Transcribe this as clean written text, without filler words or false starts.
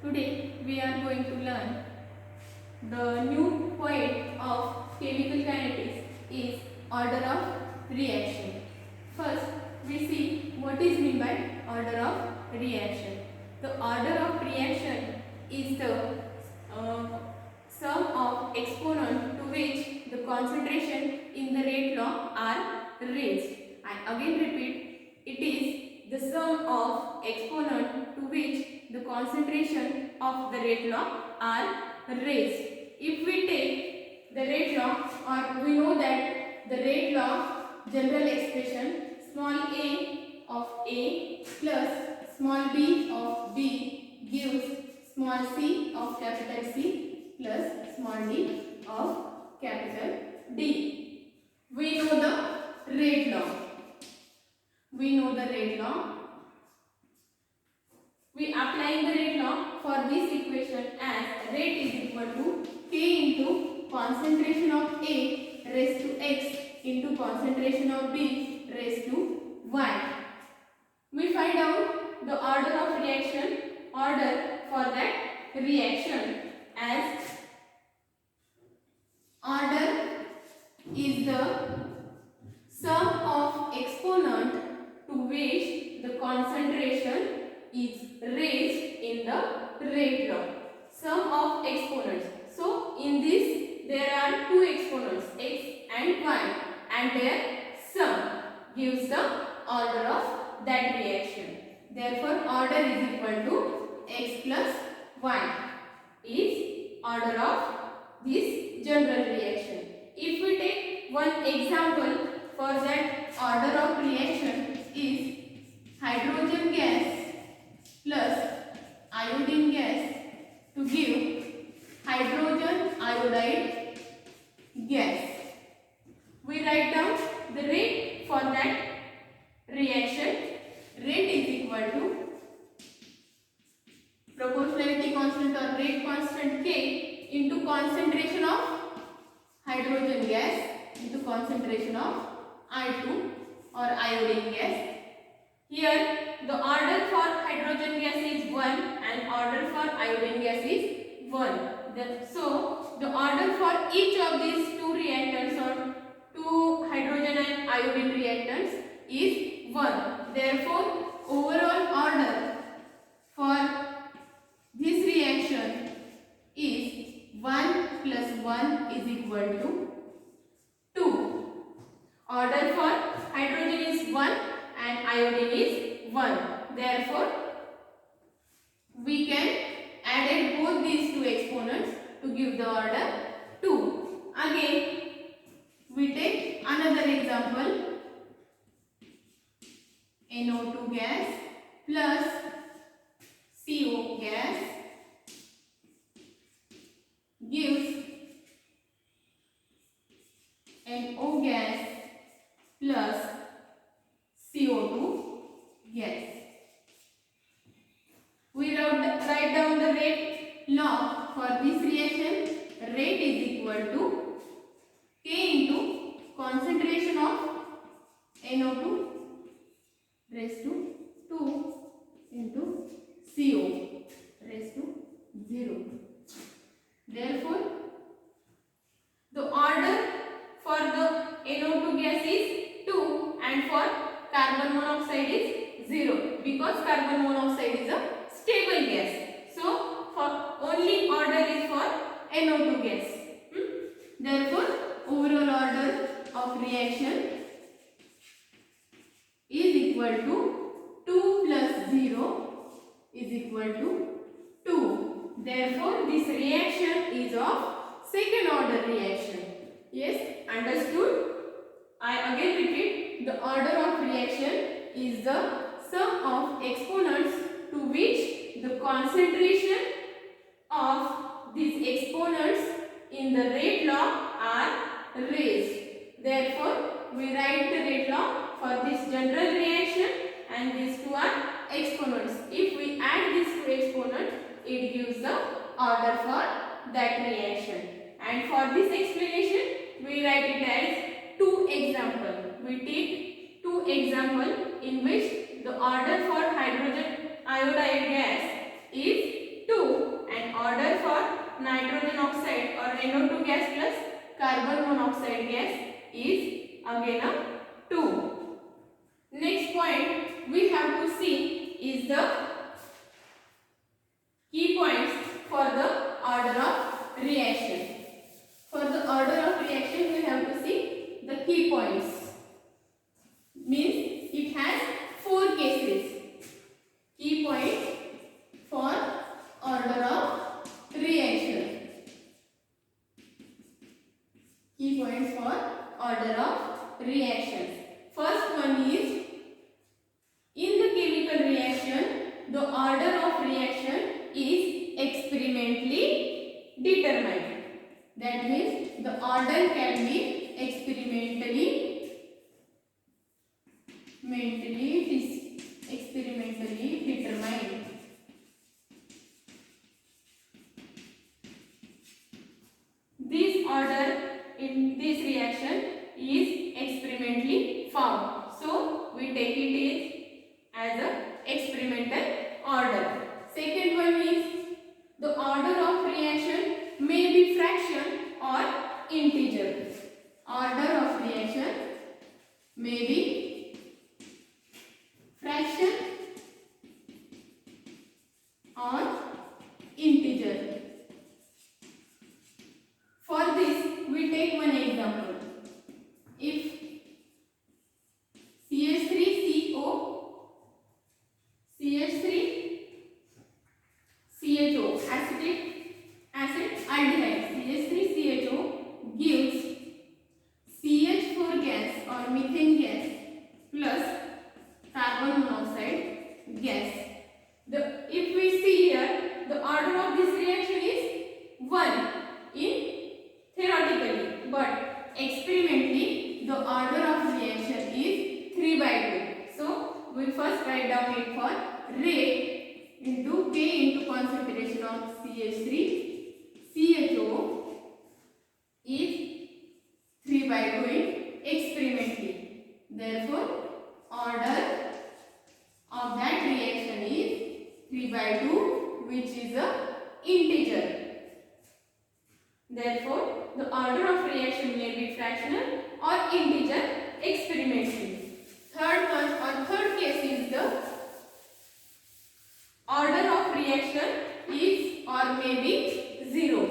Today we are going to learn the new point of chemical kinetics is order of reaction. First we see what is meant by order of reaction. The order of reaction is the sum of exponent to which the concentration in the rate law are raised. I again repeat, it is the sum of exponent to which the concentration of the rate law are raised. If we take the rate law, or we know that the rate law general expression small a of A plus small b of B gives small c of capital C plus small d of capital D. We know the rate law. We know the rate law. We applying the rate law for this equation as rate is equal to K into concentration of A raised to X into concentration of B raised to Y. We find out the order of reaction, order for that reaction as order is the sum of exponent to which the concentration is raised in the rate law. Sum of exponents. So in this there are two exponents x and y, and their sum gives the order of that reaction. Therefore order is equal to x plus y is order of this general reaction. If we take one example for that order of reaction is hydrogen gas plus iodine gas to give hydrogen iodide gas. We write down the rate for that reaction. Rate is equal to proportionality constant or rate constant K into concentration of hydrogen gas into concentration of I2 or iodine gas. Here the order for hydrogen gas is 1 and order for iodine gas is 1. So the order for each of these two reactants or two hydrogen and iodine reactants is 1. Therefore overall order for this reaction is 1 plus 1 is equal to 2. Order for hydrogen is 1 and iodine is 1. Therefore we can add both these two exponents to give the order 2. Again we take another example. NO2 gas plus CO gas gives NO gas plus CO2 gas. We write down the rate law for this reaction. Rate is equal to K into concentration of NO2 raised to 2 into CO raised to 0. Therefore, the order for the NO2 gas is 2 and for carbon monoxide is 0 because carbon monoxide is a stable gas. So, for only order is for NO2 gas. Therefore, overall order of reaction is equal to 2 plus 0 is equal to 2. Therefore, this reaction is of second order reaction. Yes, understood? I again repeat, the order of reaction is the sum of exponents to which the concentration of these exponents in the rate law are raised. Therefore, we write the rate law for this general reaction and these two are exponents. If we add these two exponents, it gives the order for that reaction. And for this explanation, we write it as two examples. We take two examples in which the order for hydrogen iodide gas is 2 hydrogen oxide or NO2 gas plus carbon monoxide gas is again a 2. Next point we have to see is the key points for the order of reaction. For the order of reaction we have to see the key points. Means it has 4 cases. Key points for order of reaction. Key points for order of reactions. First one is in the chemical reaction, the order of reaction is experimentally determined. That means the order can be experimentally determined. This order in this reaction is experimentally found. So we take it as a experimental order. Second one is the order of reaction may be fraction or integer. Order of reaction may be fraction or integer. For this we take one example. If CH3CO CH3CHO acid aldehyde CH3CHO gives CH4 gas or methane gas plus carbon monoxide gas. If we see here, the order of this reaction is 1 in theoretically, but experimentally the order of reaction is 3/2. So we first write down it for rate into K into concentration of CH3CHO is 3/2 in experimentally. Therefore, order of that reaction is 3/2, which is a integer. Therefore, the order of reaction may be fractional or integer experimentally. Third case is the order of reaction is or may be 0.